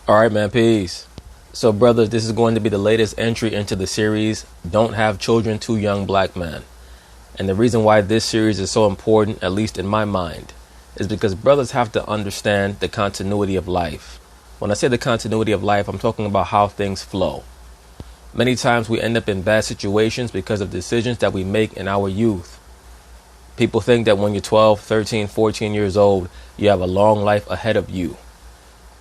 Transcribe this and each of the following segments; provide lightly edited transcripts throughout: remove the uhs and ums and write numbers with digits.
All right, man. Peace. So, brothers, this is going to be the latest entry into the series, Don't Have Children Too Young, Black Man. And the reason why this series is so important, at least in my mind, is because brothers have to understand the continuity of life. When I say the continuity of life, I'm talking about how things flow. Many times we end up in bad situations because of decisions that we make in our youth. People think that when you're 12, 13, 14 years old, you have a long life ahead of you.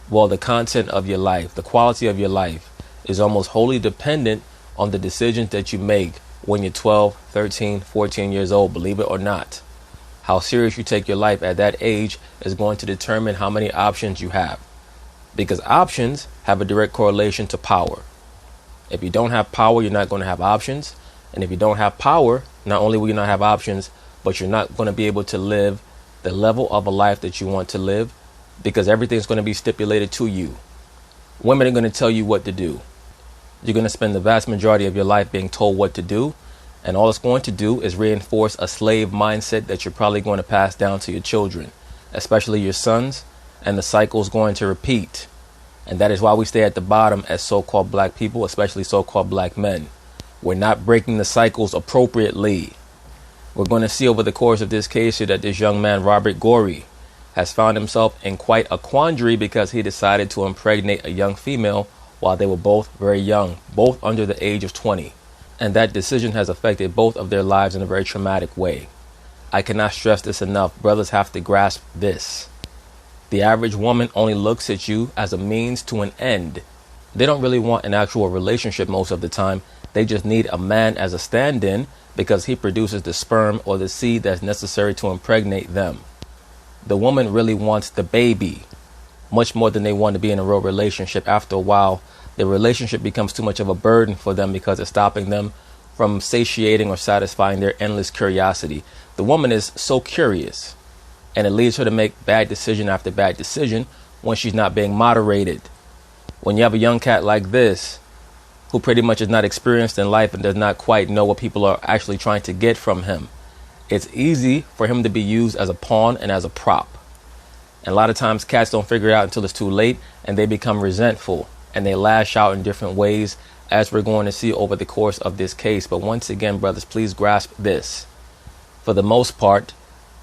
Well, the content of your life, the quality of your life is almost wholly dependent on the decisions that you make when you're 12, 13, 14 years old, believe it or not. How serious you take your life at that age is going to determine how many options you have. Because options have a direct correlation to power. If you don't have power, you're not going to have options. And if you don't have power, not only will you not have options, but you're not going to be able to live the level of a life that you want to live, because everything's going to be stipulated to you. Women are going to tell you what to do. You're going to spend the vast majority of your life being told what to do, and all it's going to do is reinforce a slave mindset that you're probably going to pass down to your children, especially your sons, and the cycle's going to repeat. And that is why we stay at the bottom as so-called black people, especially so-called black men. We're not breaking the cycles appropriately. We're going to see over the course of this case here that this young man, Robert Gorey, has found himself in quite a quandary because he decided to impregnate a young female while they were both very young, both under the age of 20. And that decision has affected both of their lives in a very traumatic way. I cannot stress this enough. Brothers have to grasp this. The average woman only looks at you as a means to an end. They don't really want an actual relationship most of the time. They just need a man as a stand-in because he produces the sperm or the seed that's necessary to impregnate them. The woman really wants the baby much more than they want to be in a real relationship. After a while, the relationship becomes too much of a burden for them because it's stopping them from satiating or satisfying their endless curiosity. The woman is so curious, and it leads her to make bad decision after bad decision when she's not being moderated. When you have a young cat like this, who pretty much is not experienced in life and does not quite know what people are actually trying to get from him, it's easy for him to be used as a pawn and as a prop. And a lot of times cats don't figure it out until it's too late, and they become resentful and they lash out in different ways, as we're going to see over the course of this case. But once again, brothers, please grasp this. For the most part,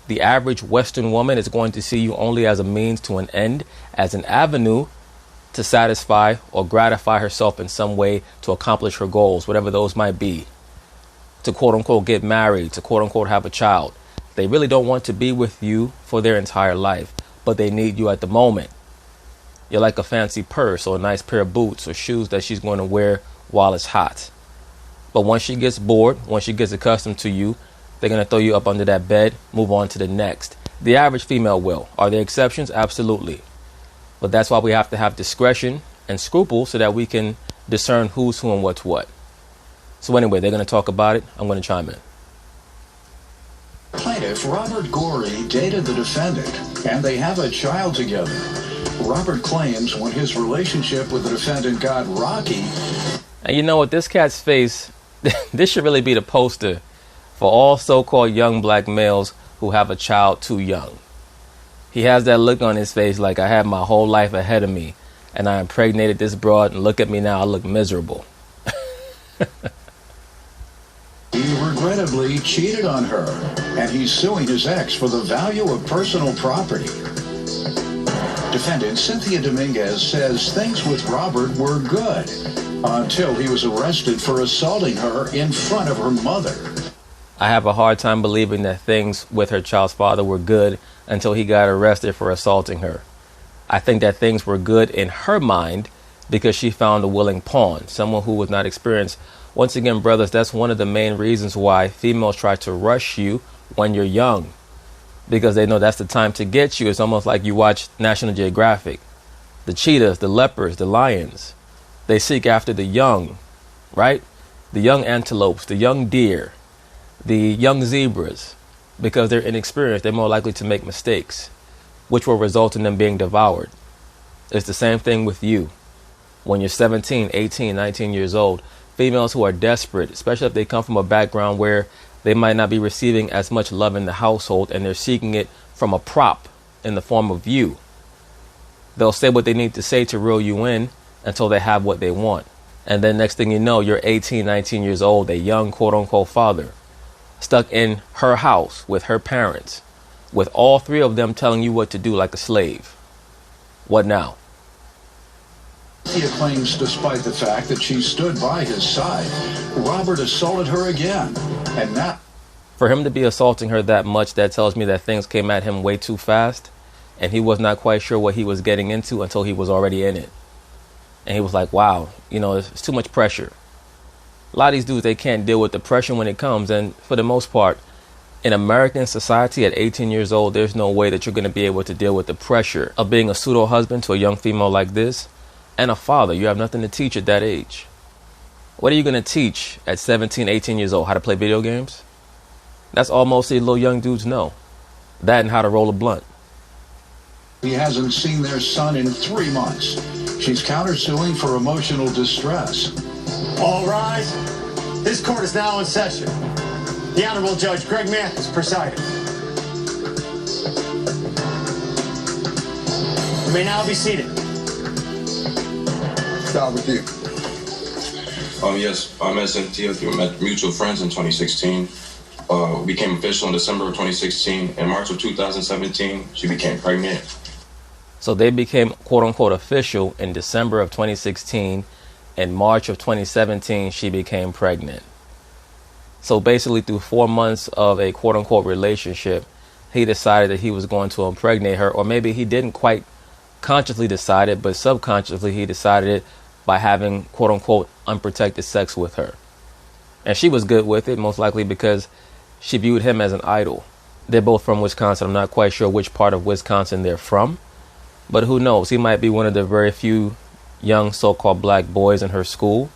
the average Western woman is going to see you only as a means to an end, as an avenue to satisfy or gratify herself in some way to accomplish her goals, whatever those might be. To quote unquote get married, to quote unquote have a child. They really don't want to be with you for their entire life, but they need you at the moment. You're like a fancy purse or a nice pair of boots or shoes that she's going to wear while it's hot. But once she gets bored, once she gets accustomed to you, they're going to throw you up under that bed, move on to the next. The average female will. Are there exceptions? Absolutely. But that's why we have to have discretion and scruple so that we can discern who's who and what's what. So anyway, they're going to talk about it. I'm going to chime in. Plaintiff Robert Gorey dated the defendant, and they have a child together. Robert claims when his relationship with the defendant got rocky. And you know what? This cat's face, this should really be the poster for all so-called young black males who have a child too young. He has that look on his face like I have my whole life ahead of me, and I impregnated this broad, and look at me now, I look miserable. He regrettably cheated on her, and he's suing his ex for the value of personal property. Defendant Cynthia Dominguez says things with Robert were good until he was arrested for assaulting her in front of her mother. I have a hard time believing that things with her child's father were good until he got arrested for assaulting her. I think that things were good in her mind because she found a willing pawn, someone who was not experienced. Once again, brothers, that's one of the main reasons why females try to rush you when you're young, because they know that's the time to get you. It's almost like you watch National Geographic. The cheetahs, the leopards, the lions, they seek after the young, right? The young antelopes, the young deer, the young zebras, because they're inexperienced. They're more likely to make mistakes, which will result in them being devoured. It's the same thing with you. When you're 17, 18, 19 years old, females who are desperate, especially if they come from a background where they might not be receiving as much love in the household and they're seeking it from a prop in the form of you. They'll say what they need to say to reel you in until they have what they want. And then next thing you know, you're 18, 19 years old, a young quote-unquote father, stuck in her house with her parents, with all three of them telling you what to do like a slave. What now? Cynthia claims despite the fact that she stood by his side, Robert assaulted her again. And now, for him to be assaulting her that much, that tells me that things came at him way too fast, and he was not quite sure what he was getting into until he was already in it. And he was like, wow, you know, it's too much pressure. A lot of these dudes, they can't deal with the pressure when it comes. And for the most part, in American society at 18 years old, there's no way that you're going to be able to deal with the pressure of being a pseudo husband to a young female like this, and a father. You have nothing to teach at that age. What are you going to teach at 17, 18 years old? How to play video games? That's all most of these little young dudes know. That and how to roll a blunt. he hasn't seen their son in 3 months. She's countersuing for emotional distress. All rise. This court is now in session. The Honorable Judge Greg Mathis presiding. You may now be seated. Start with you. Yes, I met Cynthia through mutual friends in 2016. We became official in December of 2016. In March of 2017, she became pregnant. So they became quote-unquote official in December of 2016. In March of 2017, she became pregnant. So basically through 4 months of a quote-unquote relationship, he decided that he was going to impregnate her. Or maybe he didn't quite consciously decide it, but subconsciously he decided it by having quote-unquote unprotected sex with her. And she was good with it, most likely because she viewed him as an idol. They're both from Wisconsin. I'm not quite sure which part of Wisconsin they're from, but who knows? He might be one of the very few young so-called black boys in her school,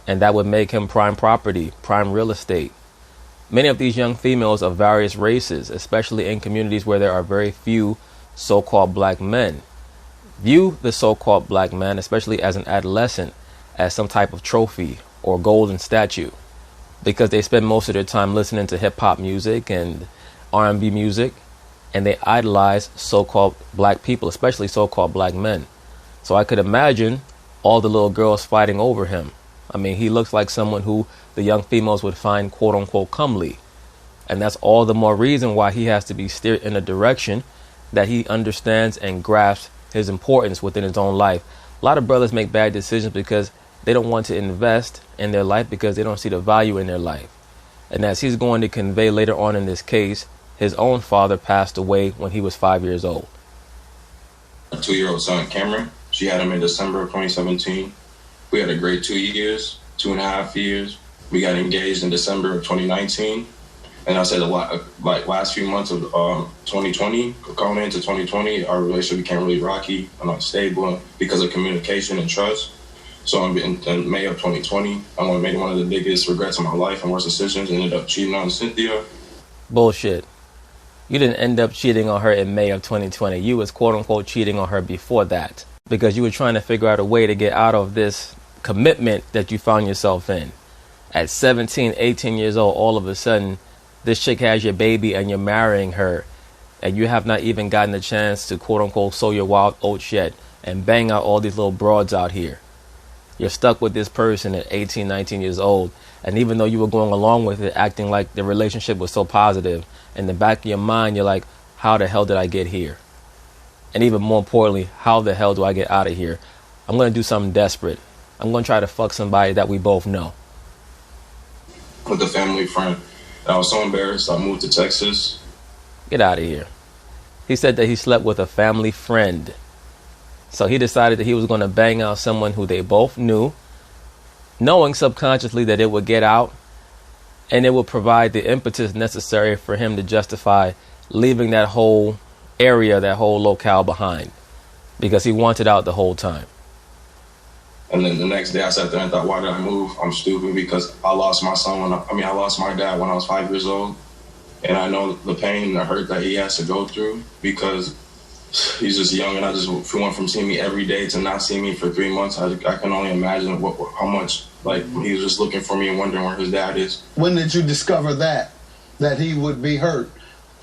and that would make him prime property, prime real estate. Many of these young females of various races, especially in communities where there are very few so-called black men, view the so-called black man, especially as an adolescent, as some type of trophy or golden statue, because they spend most of their time listening to hip-hop music and R&B music, and they idolize so-called black people, especially so-called black men. So I could imagine all the little girls fighting over him. I mean, he looks like someone who the young females would find quote-unquote comely. And that's all the more reason why he has to be steered in a direction that he understands and grasps his importance within his own life. A lot of brothers make bad decisions because they don't want to invest in their life because they don't see the value in their life. And as he's going to convey later on in this case, his own father passed away when he was 5 years old. A 2-year-old son, Cameron, she had him in December of 2017. We had a great 2 years, 2.5 years. We got engaged in December of 2019. And I said a lot, like last few months of 2020, going into 2020, our relationship became really rocky and unstable because of communication and trust. So in May of 2020, I made one of the biggest regrets of my life and worst decisions. Ended up cheating on Cynthia. Bullshit. You didn't end up cheating on her in May of 2020. You was quote unquote cheating on her before that because you were trying to figure out a way to get out of this commitment that you found yourself in. At 17, 18 years old, all of a sudden, this chick has your baby and you're marrying her, and you have not even gotten a chance to quote unquote sow your wild oats yet and bang out all these little broads out here. You're stuck with this person at 18, 19 years old. And even though you were going along with it, acting like the relationship was so positive, in the back of your mind, you're like, how the hell did I get here? And even more importantly, how the hell do I get out of here? I'm going to do something desperate. I'm going to try to fuck somebody that we both know. With a family friend. I was so embarrassed. I moved to Texas. Get out of here. He said that he slept with a family friend. So he decided that he was going to bang out someone who they both knew, knowing subconsciously that it would get out and it would provide the impetus necessary for him to justify leaving that whole area, that whole locale behind, because he wanted out the whole time. And then the next day I sat there and thought, why did I move? I'm stupid because I lost my son I lost my dad when I was 5 years old. And I know the pain and the hurt that he has to go through because he's just young, and I just went from seeing me every day to not seeing me for 3 months. I can only imagine how much, like, he was just looking for me and wondering where his dad is. When did you discover that he would be hurt?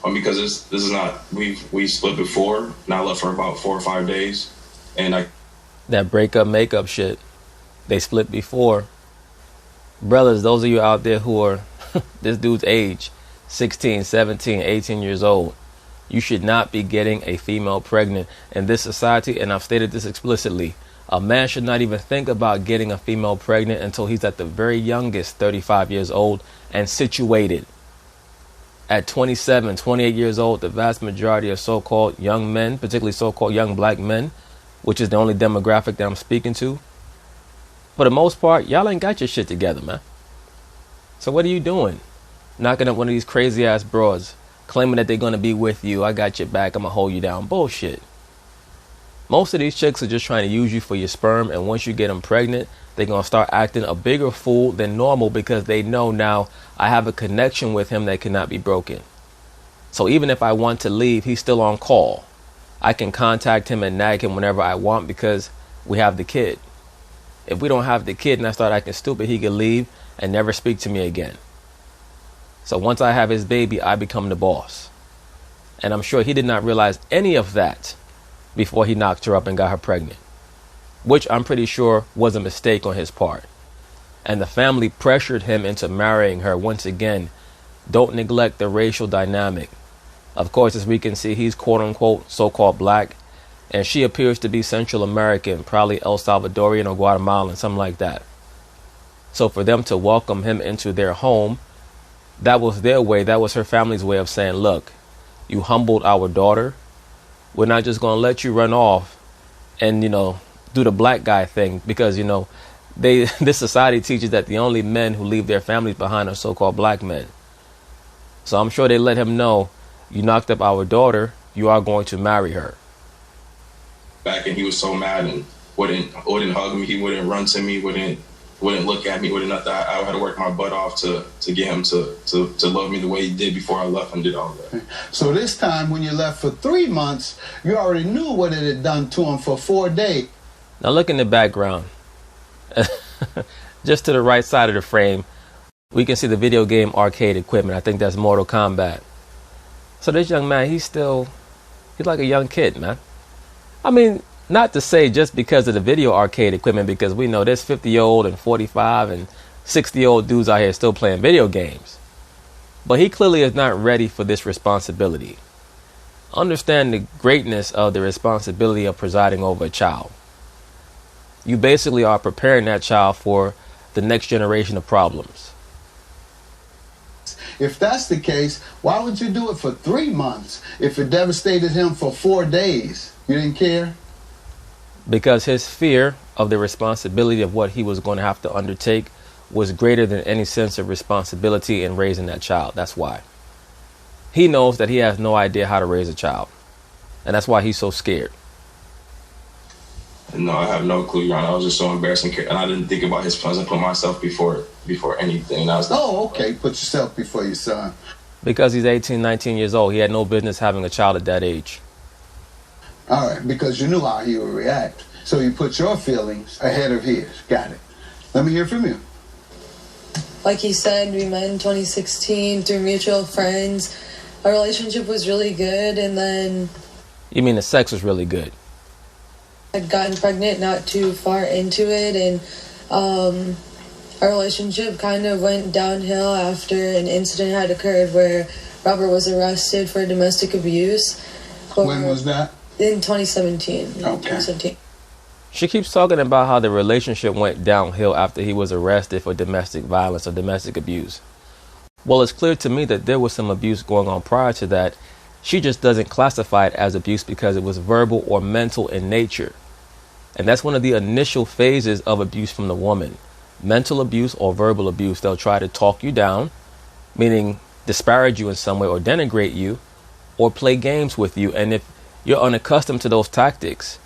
Because this is not, we split before, and I left for about 4 or 5 days. And That breakup makeup shit. They split before. Brothers, those of you out there who are this dude's age, 16, 17, 18 years old, you should not be getting a female pregnant in this society. And I've stated this explicitly. A man should not even think about getting a female pregnant until he's at the very youngest, 35 years old and situated. At 27, 28 years old, the vast majority of so-called young men, particularly so-called young black men, which is the only demographic that I'm speaking to, for the most part, y'all ain't got your shit together, man. So what are you doing? Knocking up one of these crazy ass broads, claiming that they're going to be with you. I got your back. I'm going to hold you down. Bullshit. Most of these chicks are just trying to use you for your sperm. And once you get them pregnant, they're going to start acting a bigger fool than normal because they know now I have a connection with him that cannot be broken. So even if I want to leave, he's still on call. I can contact him and nag him whenever I want because we have the kid. If we don't have the kid and I start acting stupid, he could leave and never speak to me again. So once I have his baby, I become the boss. And I'm sure he did not realize any of that before he knocked her up and got her pregnant, which I'm pretty sure was a mistake on his part. And the family pressured him into marrying her. Once again, don't neglect the racial dynamic. Of course, as we can see, he's quote unquote so-called black, and she appears to be Central American, probably El Salvadorian or Guatemalan, something like that. So for them to welcome him into their home, that was their way. That was her family's way of saying, look, you humbled our daughter. We're not just going to let you run off and, do the black guy thing because, this society teaches that the only men who leave their families behind are so-called black men. So I'm sure they let him know, you knocked up our daughter, you are going to marry her. Back, and he was so mad and wouldn't hug me. He wouldn't run to me, wouldn't look at me, wouldn't nothing. I had to work my butt off to get him to love me the way he did before I left and did all that. So this time when you left for 3 months, you already knew what it had done to him for 4 days. Now look in the background. Just to the right side of the frame, we can see the video game arcade equipment. I think that's Mortal Kombat. So this young man, he's like a young kid, man. I mean, not to say just because of the video arcade equipment, because we know there's 50-year-old and 45 and 60-year-old dudes out here still playing video games. But he clearly is not ready for this responsibility. Understand the greatness of the responsibility of presiding over a child. You basically are preparing that child for the next generation of problems. If that's the case, why would you do it for 3 months if it devastated him for 4 days? You didn't care? Because his fear of the responsibility of what he was going to have to undertake was greater than any sense of responsibility in raising that child. That's why. He knows that he has no idea how to raise a child. And that's why he's so scared. No, I have no clue, Your Honor. I was just so embarrassed, and I didn't think about his plans. I put myself before anything. Okay. Put yourself before your son. Because he's 18, 19 years old, he had no business having a child at that age. All right, because you knew how he would react. So you put your feelings ahead of his. Got it. Let me hear from you. Like he said, we met in 2016 through mutual friends. Our relationship was really good, and then... You mean the sex was really good? I'd gotten pregnant not too far into it, and our relationship kind of went downhill after an incident had occurred where Robert was arrested for domestic abuse. When was that? In 2017. Okay. 2017. She keeps talking about how the relationship went downhill after he was arrested for domestic violence or domestic abuse. Well, it's clear to me that there was some abuse going on prior to that. She just doesn't classify it as abuse because it was verbal or mental in nature. And that's one of the initial phases of abuse from the woman. Mental abuse or verbal abuse. They'll try to talk you down, meaning disparage you in some way or denigrate you or play games with you. And if you're unaccustomed to those tactics,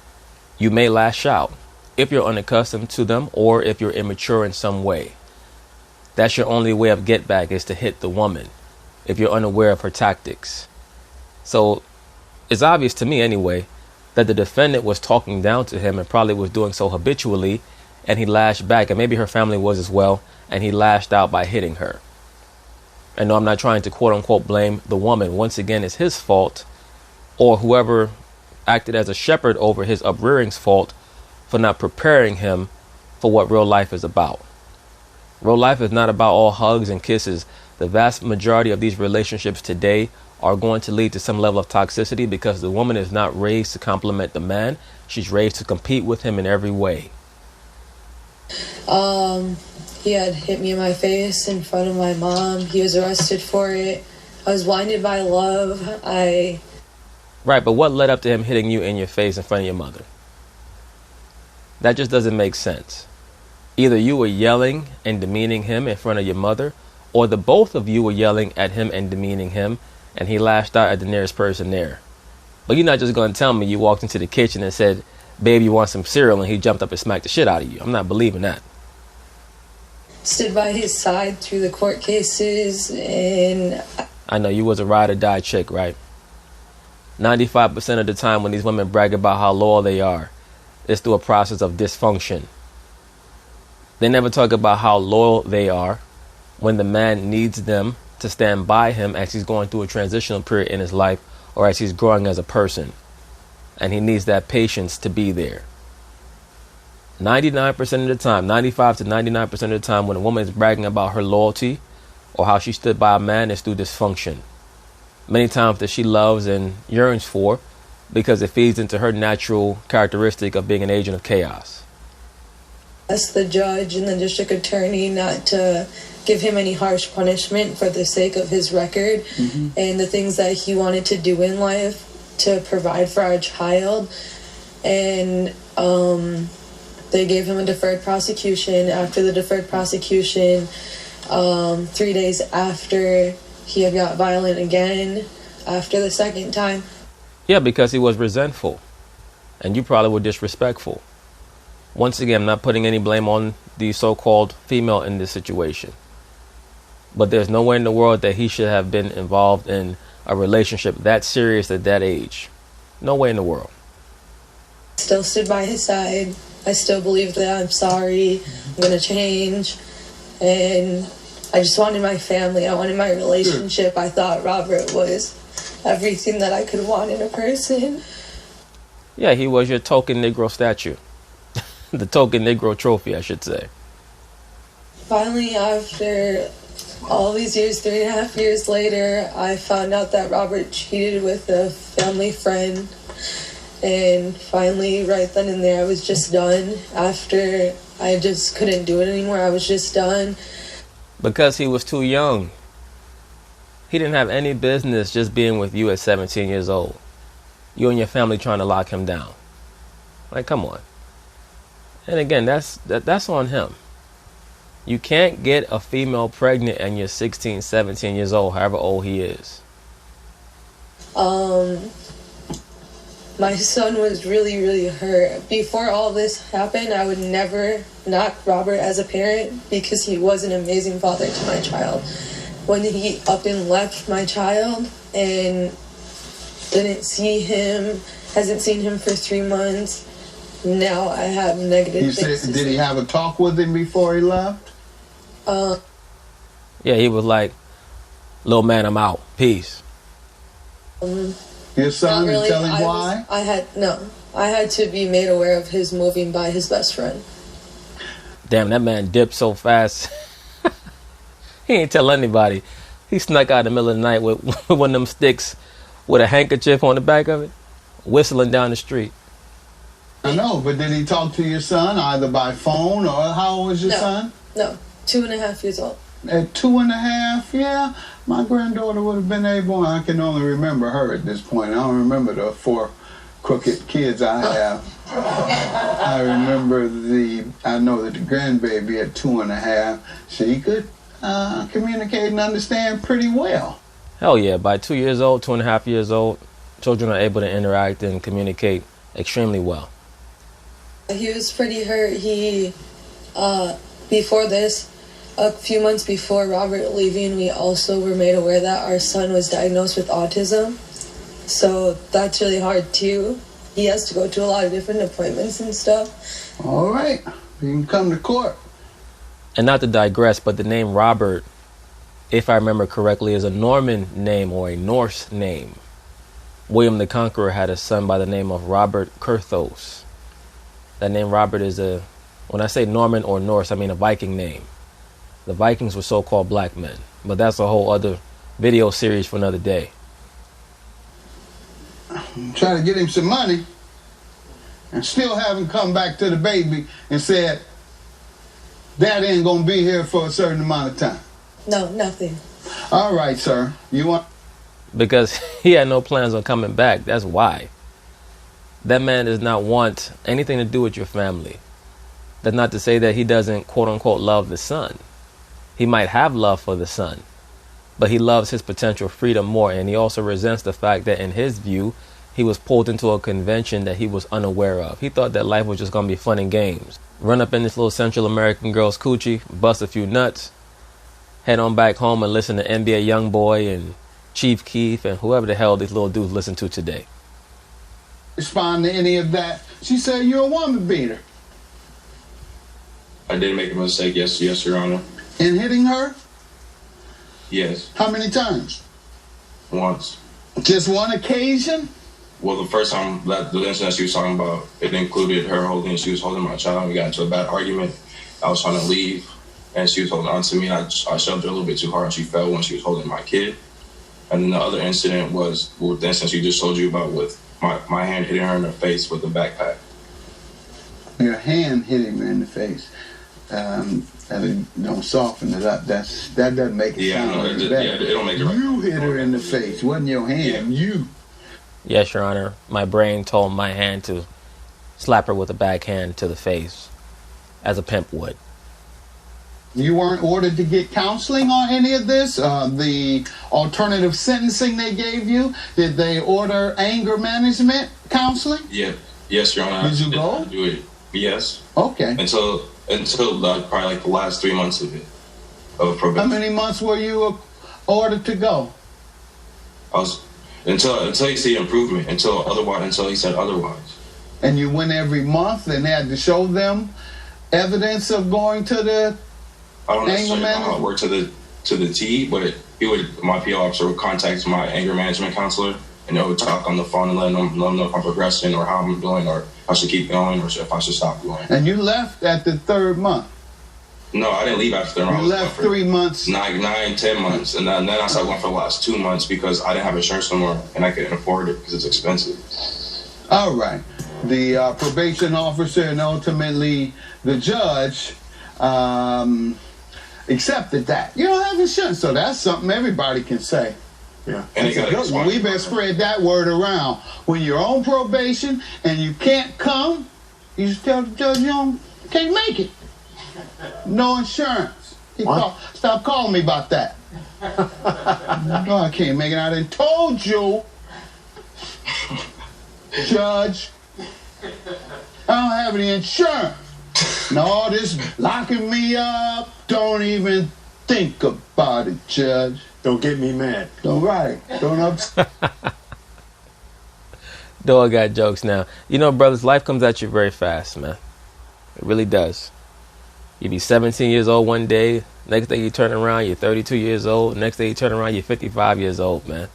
you may lash out. If you're unaccustomed to them or if you're immature in some way, that's your only way of get back is to hit the woman if you're unaware of her tactics. So it's obvious to me anyway that the defendant was talking down to him and probably was doing so habitually, and he lashed back, and maybe her family was as well, and he lashed out by hitting her. And no, I'm not trying to quote unquote blame the woman. Once again, it's his fault or whoever acted as a shepherd over his upbringing's fault for not preparing him for what real life is about. Real life is not about all hugs and kisses. The vast majority of these relationships today are going to lead to some level of toxicity because the woman is not raised to compliment the man. She's raised to compete with him in every way. He had hit me in my face in front of my mom. He was arrested for it. I was blinded by love. Right, but what led up to him hitting you in your face in front of your mother? That just doesn't make sense. Either you were yelling and demeaning him in front of your mother, or the both of you were yelling at him and demeaning him, and he lashed out at the nearest person there. But you're not just going to tell me you walked into the kitchen and said, "Babe, you want some cereal?" and he jumped up and smacked the shit out of you. I'm not believing that. Stood by his side through the court cases, and I know you was a ride or die chick, right? 95% of the time when these women brag about how loyal they are, it's through a process of dysfunction. They never talk about how loyal they are when the man needs them to stand by him as he's going through a transitional period in his life or as he's growing as a person. And he needs that patience to be there. 99% of the time, 95 to 99% of the time when a woman is bragging about her loyalty or how she stood by a man, it's through dysfunction. Many times that she loves and yearns for because it feeds into her natural characteristic of being an agent of chaos. Asked the judge and the district attorney not to give him any harsh punishment for the sake of his record and the things that he wanted to do in life to provide for our child. And they gave him a deferred prosecution. After the deferred prosecution, 3 days after, he had got violent again after the second time. Yeah, because he was resentful. And you probably were disrespectful. Once again, I'm not putting any blame on the so-called female in this situation. But there's nowhere in the world that he should have been involved in a relationship that serious at that age. No way in the world. Still stood by his side. I still believe that I'm sorry. I'm going to change. And I just wanted my family. I wanted my relationship. I thought Robert was everything that I could want in a person. Yeah, he was your token Negro statue. The token Negro trophy, I should say. Finally, after all these years, 3.5 years later, I found out that Robert cheated with a family friend. And finally, right then and there, I was just done. After I just couldn't do it anymore, I was just done. Because he was too young. He didn't have any business just being with you at 17 years old. You and your family trying to lock him down. Like, come on. And again, that's on him. You can't get a female pregnant and you're 16, 17 years old, however old he is. My son was really, really hurt. Before all this happened, I would never knock Robert as a parent because he was an amazing father to my child. When he up and left my child and didn't see him, hasn't seen him for 3 months, now I have negative things to say. Did he have a talk with him before he left? Yeah, he was like, "Little man, I'm out. Peace." Your son really. tell him why? I had to be made aware of his moving by his best friend. Damn, that man dipped so fast. He ain't tell anybody. He snuck out in the middle of the night with one of them sticks with a handkerchief on the back of it, whistling down the street. I know, but did he talk to your son either by phone or how old was your son? No, 2.5 years old. At 2.5, yeah, my granddaughter would have been able. I can only remember her at this point. I don't remember the 4 crooked kids I have. I remember I know that the grandbaby at 2.5, she could communicate and understand pretty well. Hell yeah, by 2 years old, 2.5 years old, children are able to interact and communicate extremely well. He was pretty hurt. He, before this, a few months before Robert leaving, we also were made aware that our son was diagnosed with autism. So that's really hard too. He has to go to a lot of different appointments and stuff. All right, you can come to court. And not to digress, but the name Robert, if I remember correctly, is a Norman name or a Norse name. William the Conqueror had a son by the name of Robert Curthose. That name Robert is when I say Norman or Norse, I mean a Viking name. The Vikings were so-called black men. But that's a whole other video series for another day. Try to get him some money and still have him come back to the baby and said, Dad ain't gonna be here for a certain amount of time. No, nothing. All right, sir. You want... Because he had no plans on coming back. That's why. That man does not want anything to do with your family. That's not to say that he doesn't, quote unquote, love the son. He might have love for the son, but he loves his potential freedom more, and he also resents the fact that in his view, he was pulled into a convention that he was unaware of. He thought that life was just going to be fun and games. Run up in this little Central American girl's coochie, bust a few nuts, head on back home and listen to NBA Youngboy and Chief Keef and whoever the hell these little dudes listen to today. Respond to any of that. She said, you're a woman beater. I did make a mistake, yes, Your Honor. In hitting her? Yes. How many times? Once. Just one occasion? Well, the first time, the incident she was talking about, it included her she was holding my child, and we got into a bad argument. I was trying to leave, and she was holding on to me, and I shoved her a little bit too hard, and she fell when she was holding my kid. And then the other incident was with the incident she just told you about, with my hand hitting her in the face with a backpack. Your hand hit him in the face. And don't soften it up. That doesn't make it sound like that. Yeah, it don't make it right. You hit her in the face. Wasn't your hand. Yeah. You. Yes, Your Honor. My brain told my hand to slap her with a backhand to the face, as a pimp would. You weren't ordered to get counseling on any of this? The alternative sentencing they gave you? Did they order anger management counseling? Yeah. Yes, Your Honor. Did you go? Do it. Yes. Okay. Until probably like the last 3 months of it, of probation. How many months were you ordered to go? I was until you see improvement. Until he said otherwise. And you went every month and had to show them evidence of going to the I don't necessarily anger know how it worked to the T, but my PO officer would contact my anger management counselor, and they would talk on the phone and let them know if I'm progressing or how I'm doing, or if I should keep going or if I should stop going. And you left at the third month? No, I didn't leave after 3 months. You left 3 months? 9, 10 months. And then I started going for the last 2 months because I didn't have insurance anymore and I couldn't afford it because it's expensive. All right. The probation officer and ultimately the judge accepted that. You don't have insurance, so that's something everybody can say. Yeah, and that's a good one. We better spread that word around. When you're on probation and you can't come, you just tell the judge you can't make it. No insurance. Stop calling me about that. No, I can't make it. I done told you, Judge, I don't have any insurance. No, this locking me up. Don't even think about it, Judge. Don't get me mad. Don't upset. Dog got jokes now. You know, brothers, life comes at you very fast, man. It really does. You be 17 years old one day. Next day you turn around, you're 32 years old. Next day you turn around, you're 55 years old, man.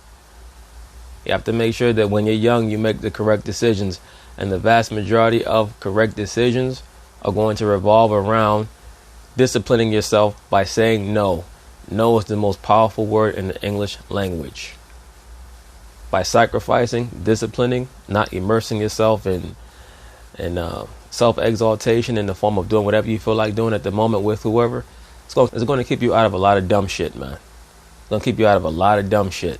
You have to make sure that when you're young, you make the correct decisions. And the vast majority of correct decisions are going to revolve around disciplining yourself by saying no. No is the most powerful word in the English language. By sacrificing, disciplining, not immersing yourself in self-exaltation in the form of doing whatever you feel like doing at the moment with whoever, it's going to keep you out of a lot of dumb shit, man. It's going to keep you out of a lot of dumb shit.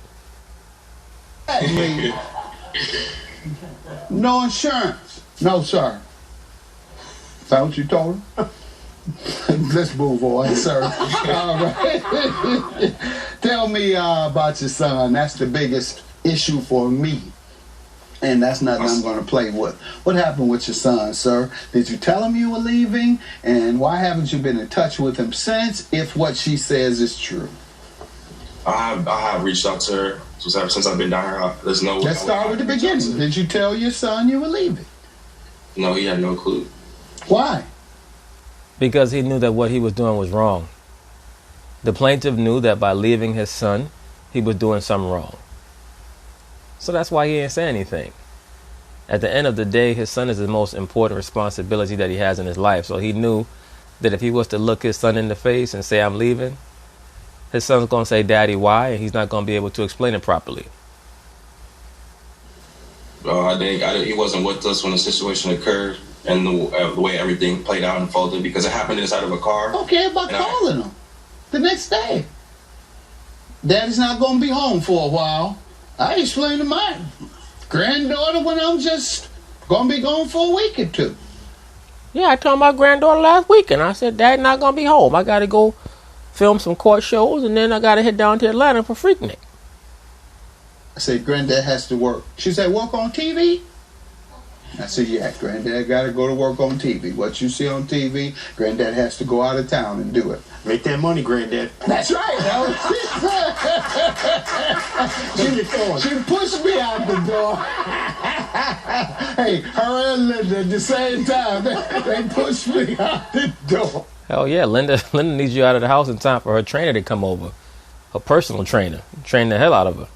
No insurance. No, sir. Is that what you told him? Let's move on, sir. All right. Tell me about your son. That's the biggest issue for me. And that's nothing I'm going to play with. What happened with your son, sir? Did you tell him you were leaving? And why haven't you been in touch with him since, if what she says is true? I have reached out to her ever since I've been down here. There's no. Let's start with the beginning. Did you tell your son you were leaving? No, he had no clue. Why? Because he knew that what he was doing was wrong. The plaintiff knew that by leaving his son, he was doing something wrong. So that's why he didn't say anything. At the end of the day, his son is the most important responsibility that he has in his life. So he knew that if he was to look his son in the face and say, I'm leaving, his son's going to say, Daddy, why? And he's not going to be able to explain it properly. I think he wasn't with us when the situation occurred and the way everything played out and unfolded, because it happened inside of a car. Okay, about calling him the next day. Daddy's not going to be home for a while. I explained to my granddaughter when I'm just going to be gone for a week or two. Yeah, I told my granddaughter last weekend. I said, Dad's not going to be home. I got to go film some court shows, and then I got to head down to Atlanta for Freaknik. I said, Granddad has to work. She said, work on TV? I said, yeah, Granddad got to go to work on TV. What you see on TV, Granddad has to go out of town and do it. Make that money, Granddad. That's right. She pushed me out the door. Hey, her and Linda at the same time, they pushed me out the door. Hell yeah, Linda needs you out of the house in time for her trainer to come over. Her personal trainer. Train the hell out of her.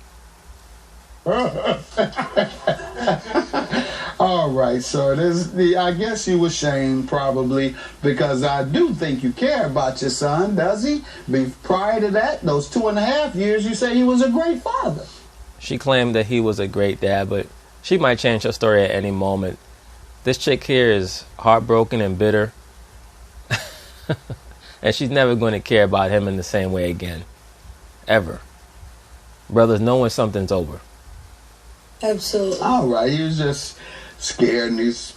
All right, so I guess you were shamed probably because I do think you care about your son, does he? Prior to that, those 2.5 years, you say he was a great father. She claimed that he was a great dad, but she might change her story at any moment. This chick here is heartbroken and bitter. And she's never going to care about him in the same way again. Ever. Brothers, know when something's over. Absolutely. All right, he was just scared and he's,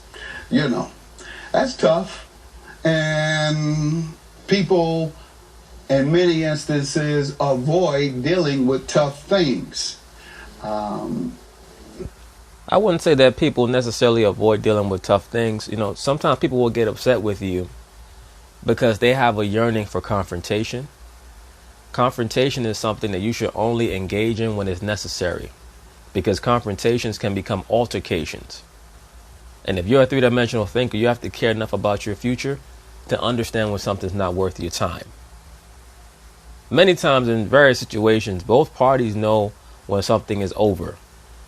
that's tough. And people, in many instances, avoid dealing with tough things. I wouldn't say that people necessarily avoid dealing with tough things. Sometimes people will get upset with you because they have a yearning for confrontation. Confrontation is something that you should only engage in when it's necessary, because confrontations can become altercations. And if you're a three-dimensional thinker, you have to care enough about your future to understand when something's not worth your time. Many times in various situations, both parties know when something is over.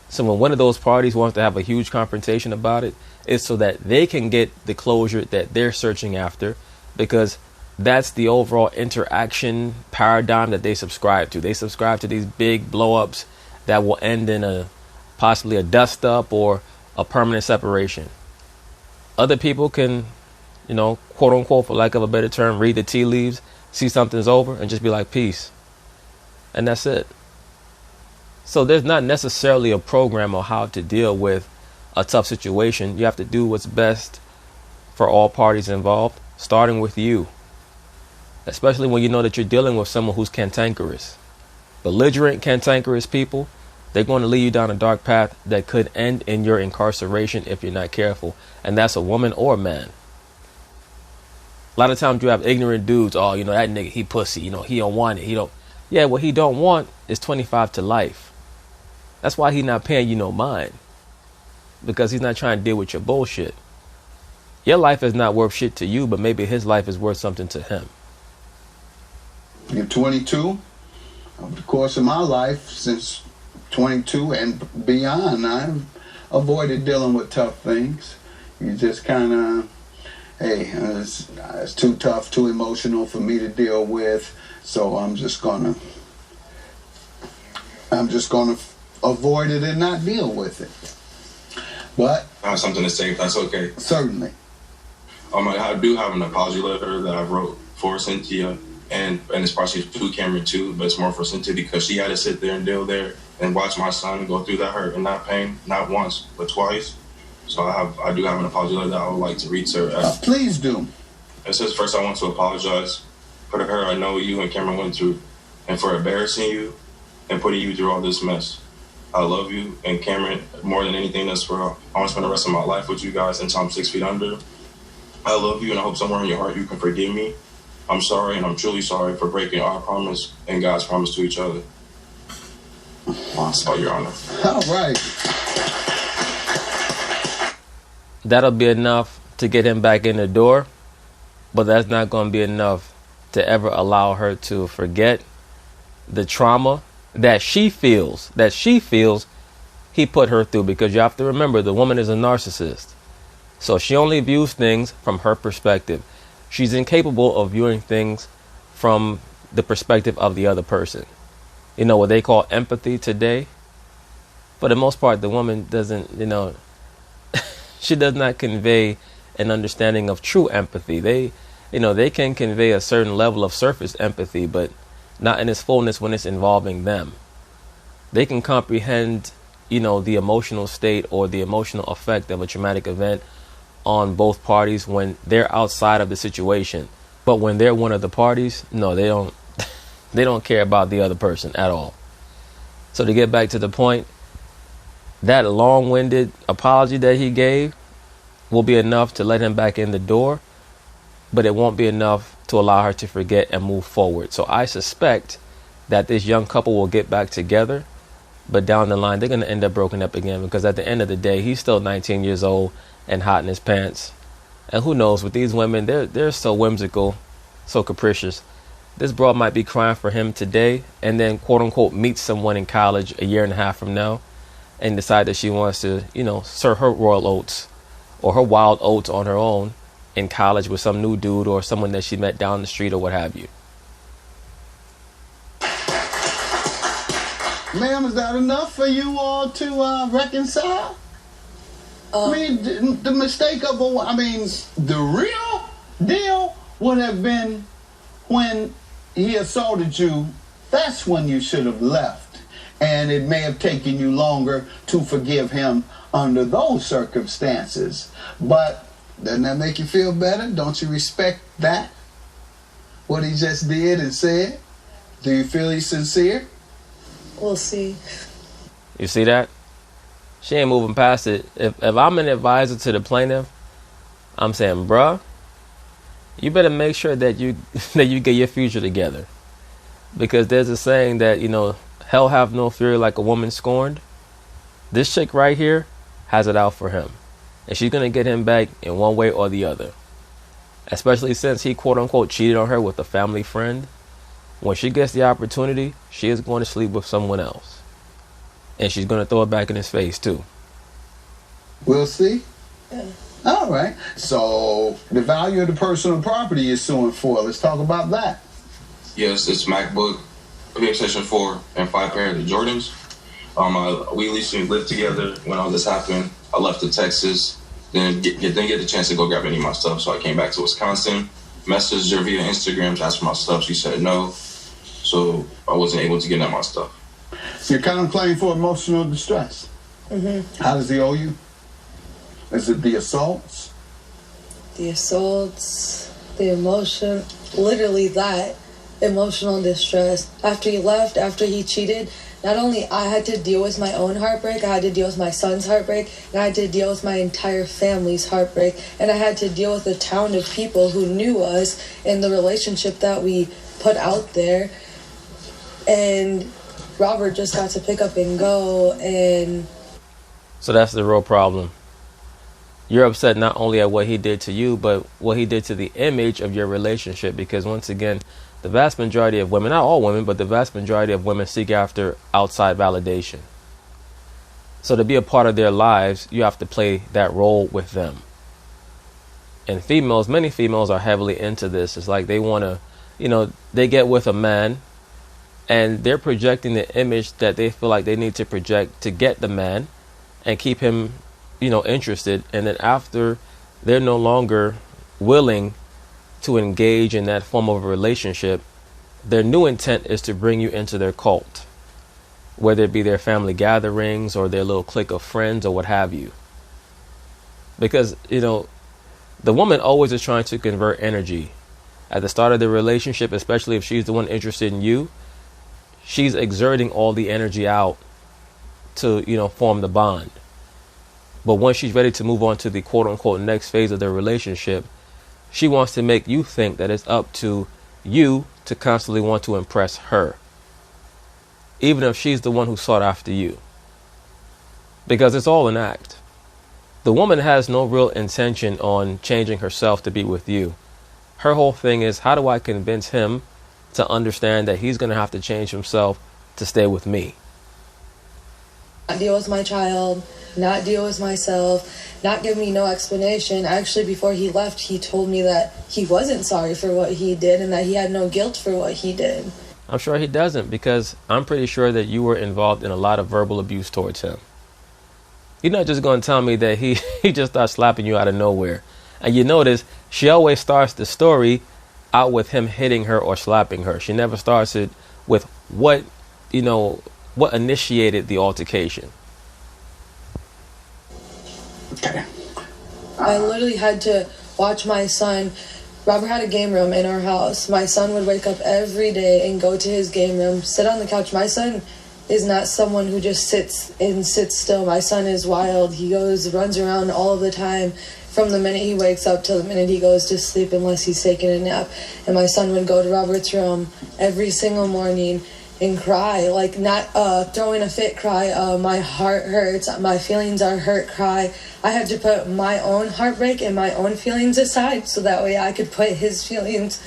So when one of those parties wants to have a huge confrontation about it, it's so that they can get the closure that they're searching after, because that's the overall interaction paradigm that they subscribe to. They subscribe to these big blow-ups that will end in possibly a dust-up or a permanent separation. Other people can, quote-unquote, for lack of a better term, read the tea leaves, see something's over, and just be like, peace. And that's it. So there's not necessarily a program on how to deal with a tough situation. You have to do what's best for all parties involved, starting with you. Especially when you know that you're dealing with someone who's cantankerous. Belligerent, cantankerous people, they're going to lead you down a dark path that could end in your incarceration if you're not careful. And that's a woman or a man. A lot of times you have ignorant dudes. Oh, that nigga, he pussy. He don't want it. Yeah, what he don't want is 25 to life. That's why he's not paying you no mind. Because he's not trying to deal with your bullshit. Your life is not worth shit to you, but maybe his life is worth something to him. You're 22. Over the course of my life, since 22 and beyond, I've avoided dealing with tough things. You just kind of, it's too tough, too emotional for me to deal with, so I'm just gonna avoid it and not deal with it. But I have something to say, if that's okay. Certainly. I do have an apology letter that I wrote for Cynthia, and it's partially to Cameron too, but it's more for Cynthia because she had to sit there and deal there and watch my son go through that hurt and that pain, not once, but twice. So I do have an apology letter that I would like to read to her. Please do. It says, first I want to apologize for the hurt I know you and Cameron went through, and for embarrassing you and putting you through all this mess. I love you and Cameron more than anything in this world. I want to spend the rest of my life with you guys until I'm 6 feet under. I love you, and I hope somewhere in your heart you can forgive me. I'm sorry, and I'm truly sorry for breaking our promise and God's promise to each other. Oh, Your Honor. All right. That'll be enough to get him back in the door, but that's not going to be enough to ever allow her to forget the trauma that she feels he put her through, because you have to remember the woman is a narcissist. So she only views things from her perspective. She's incapable of viewing things from the perspective of the other person. You know what they call empathy today? For the most part, the woman doesn't, she does not convey an understanding of true empathy. They can convey a certain level of surface empathy, but not in its fullness when it's involving them. They can comprehend, the emotional state or the emotional effect of a traumatic event on both parties when they're outside of the situation. But when they're one of the parties, no, they don't. They don't care about the other person at all. So to get back to the point, that long-winded apology that he gave will be enough to let him back in the door, but it won't be enough to allow her to forget and move forward. So I suspect that this young couple will get back together, but down the line, they're going to end up broken up again, because at the end of the day, he's still 19 years old and hot in his pants. And who knows, with these women, they're so whimsical, so capricious. This broad might be crying for him today and then, quote unquote, meet someone in college a year and a half from now and decide that she wants to, serve her royal oats or her wild oats on her own in college with some new dude or someone that she met down the street or what have you. Ma'am, is that enough for you all to reconcile? I mean, the mistake of the real deal would have been when he assaulted you. That's when you should have left. And it may have taken you longer to forgive him under those circumstances. But doesn't that make you feel better? Don't you respect that? What he just did and said? Do you feel he's sincere? We'll see. You see that? She ain't moving past it. If I'm an advisor to the plaintiff, I'm saying, bruh, you better make sure that you get your future together. Because there's a saying that, hell have no fury like a woman scorned. This chick right here has it out for him. And she's going to get him back in one way or the other. Especially since he, quote unquote, cheated on her with a family friend. When she gets the opportunity, she is going to sleep with someone else. And she's going to throw it back in his face, too. We'll see. Yeah. All right. So the value of the personal property you're suing for, let's talk about that. Yes, it's MacBook, PlayStation 4, and 5 pairs of Jordans. We recently lived together when all this happened. I left to Texas, didn't get the chance to go grab any of my stuff, so I came back to Wisconsin. Messaged her via Instagram to ask for my stuff. She said no, so I wasn't able to get at my stuff. Your counterclaim for emotional distress. Mm-hmm. How does he owe you? Is it the assaults? The assaults, the emotion, literally that. Emotional distress. After he left, after he cheated, not only I had to deal with my own heartbreak, I had to deal with my son's heartbreak, and I had to deal with my entire family's heartbreak, and I had to deal with a town of people who knew us and the relationship that we put out there. And Robert just got to pick up and go, and... So that's the real problem. You're upset not only at what he did to you, but what he did to the image of your relationship, because once again, the vast majority of women, not all women, but the vast majority of women seek after outside validation. So to be a part of their lives, you have to play that role with them. And females, many females are heavily into this. It's like they want to, they get with a man and they're projecting the image that they feel like they need to project to get the man and keep him, interested. And then after they're no longer willing to engage in that form of a relationship, their new intent is to bring you into their cult, whether it be their family gatherings or their little clique of friends or what have you. Because, the woman always is trying to convert energy. At the start of the relationship, especially if she's the one interested in you, she's exerting all the energy out to, form the bond. But once she's ready to move on to the quote unquote next phase of their relationship, she wants to make you think that it's up to you to constantly want to impress her, even if she's the one who sought after you. Because it's all an act. The woman has no real intention on changing herself to be with you. Her whole thing is, how do I convince him to understand that he's going to have to change himself to stay with me? not deal with my child, not deal with myself, not give me no explanation. Actually, before he left, he told me that he wasn't sorry for what he did and that he had no guilt for what he did. I'm sure he doesn't, because I'm pretty sure that you were involved in a lot of verbal abuse towards him. You're not just going to tell me that he just starts slapping you out of nowhere. And you notice she always starts the story out with him hitting her or slapping her. She never starts it with what initiated the altercation. Okay. I literally had to watch my son. Robert had a game room in our house. My son would wake up every day and go to his game room, sit on the couch. My son is not someone who just sits still. My son is wild. He runs around all of the time, from the minute he wakes up till the minute he goes to sleep, unless he's taking a nap. And my son would go to Robert's room every single morning and cry, like not throwing a fit cry, my heart hurts, my feelings are hurt cry. I had to put my own heartbreak and my own feelings aside so that way I could put his feelings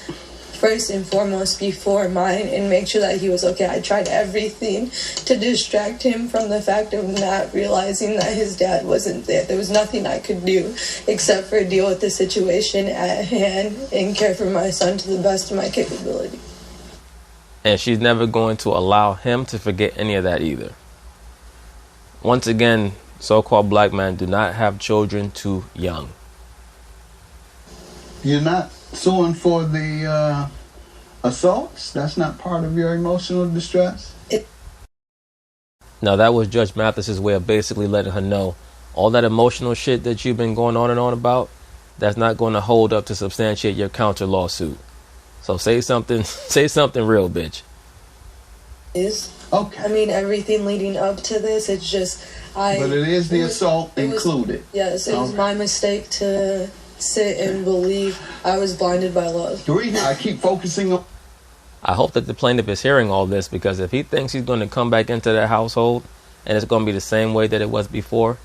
first and foremost before mine and make sure that he was okay. I tried everything to distract him from the fact of not realizing that his dad wasn't there. There was nothing I could do except for deal with the situation at hand and care for my son to the best of my capability. And she's never going to allow him to forget any of that either. Once again, so-called black men do not have children too young. You're not suing for the assaults? That's not part of your emotional distress? Now, that was Judge Mathis's way of basically letting her know all that emotional shit that you've been going on and on about, that's not going to hold up to substantiate your counter lawsuit. So say something real, bitch. Okay. I mean, everything leading up to this, it's just But it is the assault included. Yes, it was my mistake to sit and believe I was blinded by love. The reason I keep focusing on... I hope that the plaintiff is hearing all this, because if he thinks he's going to come back into that household and it's going to be the same way that it was before,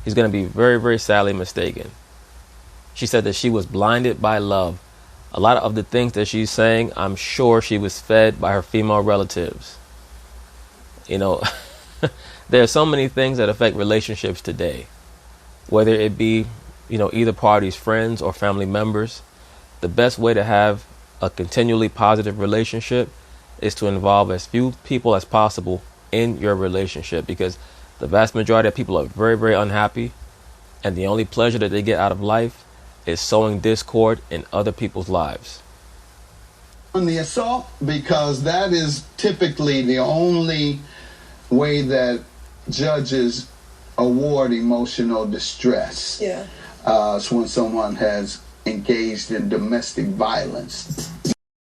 he's going to be very, very sadly mistaken. She said that she was blinded by love. A lot of the things that she's saying, I'm sure she was fed by her female relatives. You know, there are so many things that affect relationships today, whether it be, either party's friends or family members. The best way to have a continually positive relationship is to involve as few people as possible in your relationship, because the vast majority of people are very, very unhappy, and the only pleasure that they get out of life is sowing discord in other people's lives. On the assault, because that is typically the only way that judges award emotional distress. Yeah. It's when someone has engaged in domestic violence.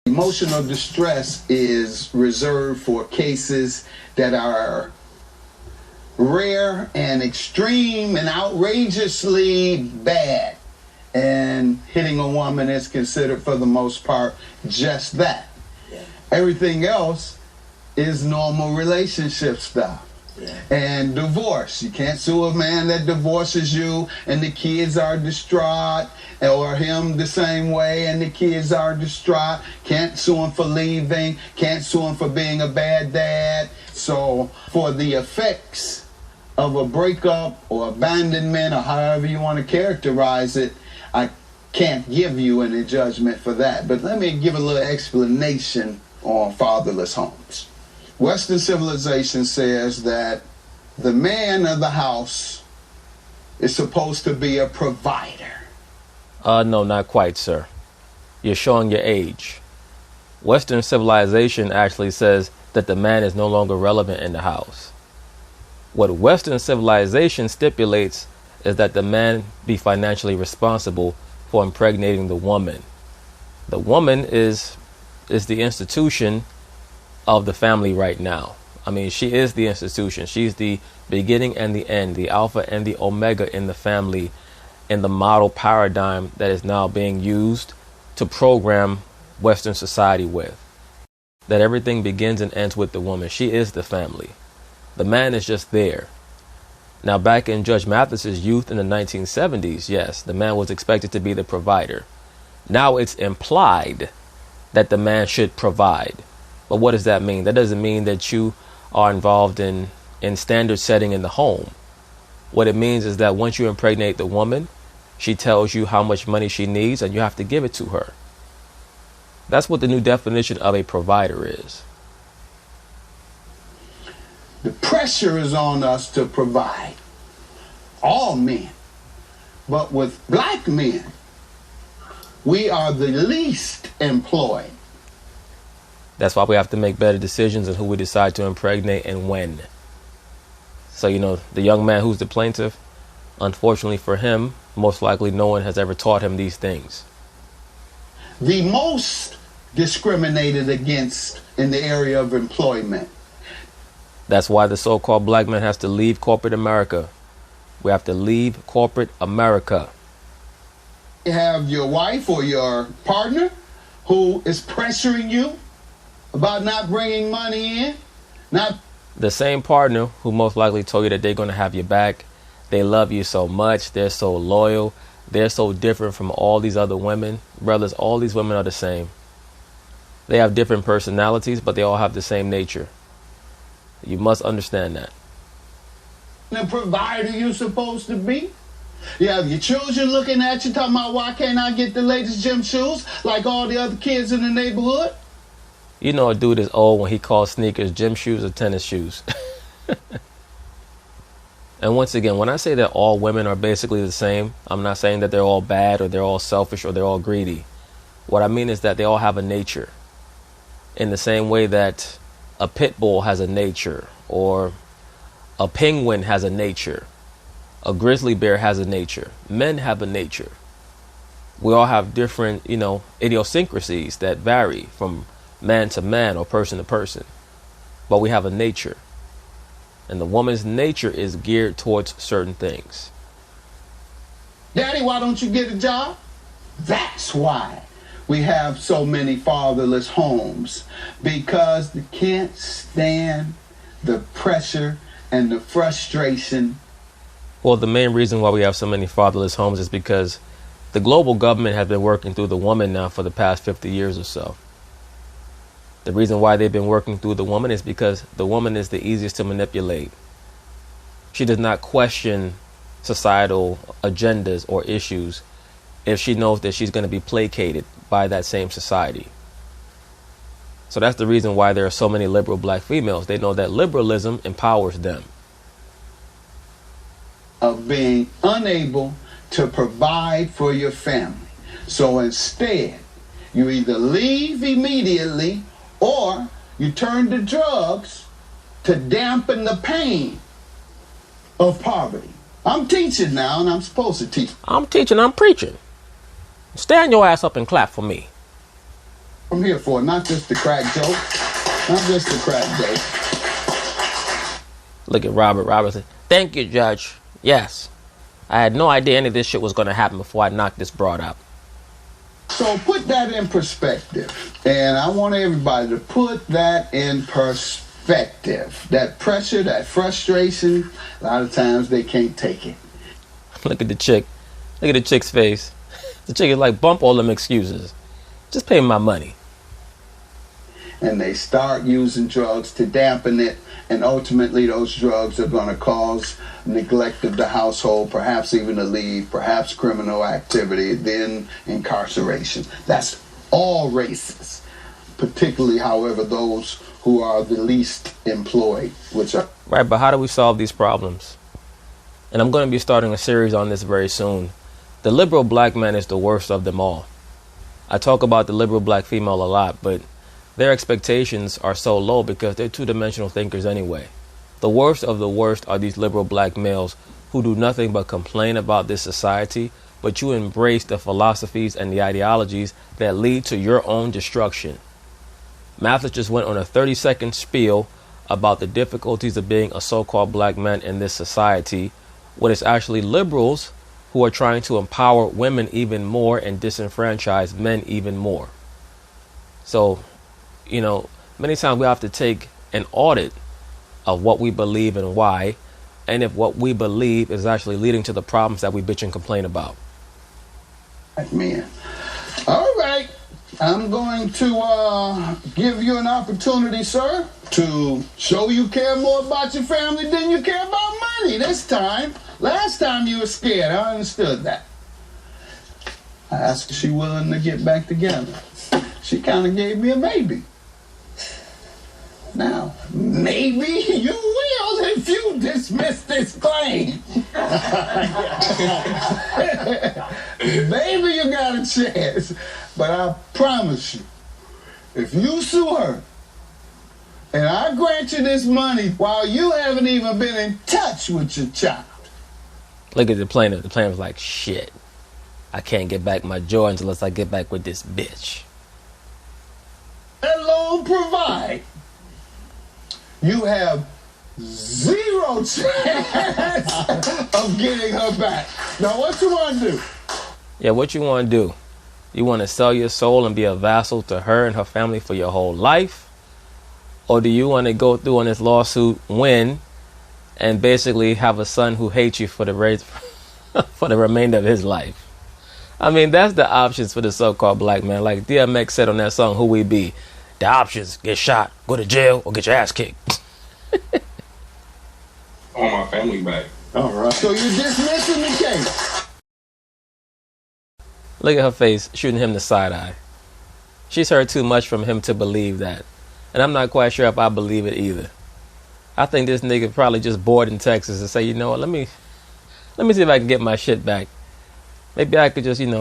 Emotional distress is reserved for cases that are rare and extreme and outrageously bad. And hitting a woman is considered, for the most part, just that. Yeah. Everything else is normal relationship stuff. Yeah. And divorce. You can't sue a man that divorces you and the kids are distraught, or him the same way and the kids are distraught. Can't sue him for leaving. Can't sue him for being a bad dad. So for the effects of a breakup or abandonment, or however you want to characterize it, I can't give you any judgment for that. But let me give a little explanation on fatherless homes. Western civilization says that the man of the house is supposed to be a provider. No, not quite, sir. You're showing your age. Western civilization actually says that the man is no longer relevant in the house. What Western civilization stipulates is that the man be financially responsible for impregnating the woman. The woman is the institution of the family right now. I mean, she is the institution. She's the beginning and the end, the alpha and the omega in the family, in the model paradigm that is now being used to program Western society with. That everything begins and ends with the woman. She is the family. The man is just there. Now, back in Judge Mathis's youth in the 1970s, yes, the man was expected to be the provider. Now it's implied that the man should provide. But what does that mean? That doesn't mean that you are involved in in standard setting in the home. What it means is that once you impregnate the woman, she tells you how much money she needs and you have to give it to her. That's what the new definition of a provider is. The pressure is on us to provide. All men. But with black men, we are the least employed. That's why we have to make better decisions on who we decide to impregnate and when. So, the young man who's the plaintiff, unfortunately for him, most likely no one has ever taught him these things. The most discriminated against in the area of employment. That's why the so-called black man has to leave corporate America. We have to leave corporate America. You have your wife or your partner who is pressuring you about not bringing money in. The same partner who most likely told you that they're going to have your back. They love you so much. They're so loyal. They're so different from all these other women. Brothers, all these women are the same. They have different personalities, but they all have the same nature. You must understand that. The provider you're supposed to be. You have your children looking at you talking about, why can't I get the latest gym shoes like all the other kids in the neighborhood? You know a dude is old when he calls sneakers gym shoes or tennis shoes. And once again, when I say that all women are basically the same, I'm not saying that they're all bad or they're all selfish or they're all greedy. What I mean is that they all have a nature. In the same way that a pit bull has a nature, or a penguin has a nature, a grizzly bear has a nature. Men have a nature. We all have different, idiosyncrasies that vary from man to man or person to person. But we have a nature. And the woman's nature is geared towards certain things. Daddy, why don't you get a job? That's why we have so many fatherless homes. Because they can't stand the pressure and the frustration. Well, the main reason why we have so many fatherless homes is because the global government has been working through the woman now for the past 50 years or so. The reason why they've been working through the woman is because the woman is the easiest to manipulate. She does not question societal agendas or issues if she knows that she's going to be placated by that same society. So that's the reason why there are so many liberal black females. They know that liberalism empowers them. Of being unable to provide for your family. So instead, you either leave immediately or you turn to drugs to dampen the pain of poverty. I'm teaching now, and I'm supposed to teach. I'm teaching, I'm preaching. Stand your ass up and clap for me. I'm here for not just the crack joke. Not just the crack joke. Look at Robert. Robert said, "Thank you, Judge. Yes. I had no idea any of this shit was going to happen before I knocked this broad out." So put that in perspective. And I want everybody to put that in perspective. That pressure, that frustration, a lot of times they can't take it. Look at the chick. Look at the chick's face. The chick is like, bump all them excuses. Just pay me my money. And they start using drugs to dampen it. And ultimately those drugs are going to cause neglect of the household, perhaps even a leave, perhaps criminal activity, then incarceration. That's all races, particularly, however, those who are the least employed, which are... Right, but how do we solve these problems? And I'm going to be starting a series on this very soon. The liberal black man is the worst of them all. I talk about the liberal black female a lot, but their expectations are so low because they're two-dimensional thinkers anyway. The worst of the worst are these liberal black males who do nothing but complain about this society, but you embrace the philosophies and the ideologies that lead to your own destruction. Mathis just went on a 30-second spiel about the difficulties of being a so-called black man in this society, when it's actually liberals who are trying to empower women even more and disenfranchise men even more. So, many times we have to take an audit of what we believe and why, and if what we believe is actually leading to the problems that we bitch and complain about. Man. All right. I'm going to give you an opportunity, sir, to show you care more about your family than you care about money this time. Last time you were scared. I understood that. I asked if she willing to get back together. She kind of gave me a maybe. Now, maybe you will if you dismiss this claim. Maybe you got a chance. But I promise you, if you sue her, and I grant you this money while you haven't even been in touch with your child. Look at the plaintiff. The plaintiff's like, shit, I can't get back my joy unless I get back with this bitch. That loan provide. You have zero chance of getting her back. Now, what you want to do? Yeah, what you want to do? You want to sell your soul and be a vassal to her and her family for your whole life? Or do you want to go through on this lawsuit, win, and basically have a son who hates you for the remainder of his life? I mean, that's the options for the so-called black man. Like DMX said on that song, Who We Be. The options: get shot, go to jail, or get your ass kicked. I want my family back. All right. So you're dismissing the case. Look at her face, shooting him the side eye. She's heard too much from him to believe that. And I'm not quite sure if I believe it either. I think this nigga probably just bored in Texas and say, you know what, let me see if I can get my shit back. Maybe I could just, hit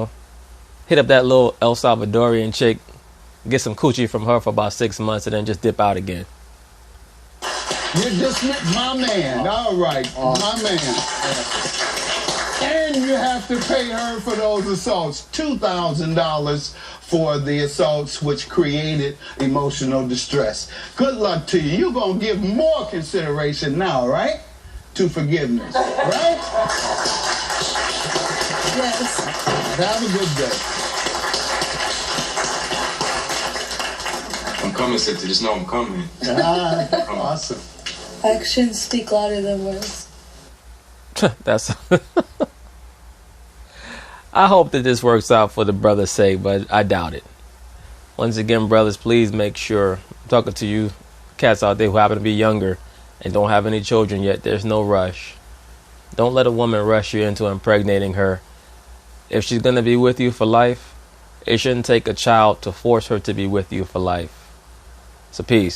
up that little El Salvadorian chick, get some coochie from her for about 6 months, and then just dip out again. You're dismissed, my man. All right, my man. And you have to pay her for those assaults, $2,000 for the assaults which created emotional distress. Good luck to you. You're going to give more consideration now, right? To forgiveness, right? Yes. Have a good day. I'm coming, Cynthia. Just know I'm coming. Awesome. Actions speak louder than words. That's. I hope that this works out for the brother's sake, but I doubt it. Once again, brothers, please make sure, I'm talking to you cats out there who happen to be younger and don't have any children yet, there's no rush. Don't let a woman rush you into impregnating her. If she's going to be with you for life, it shouldn't take a child to force her to be with you for life. So peace.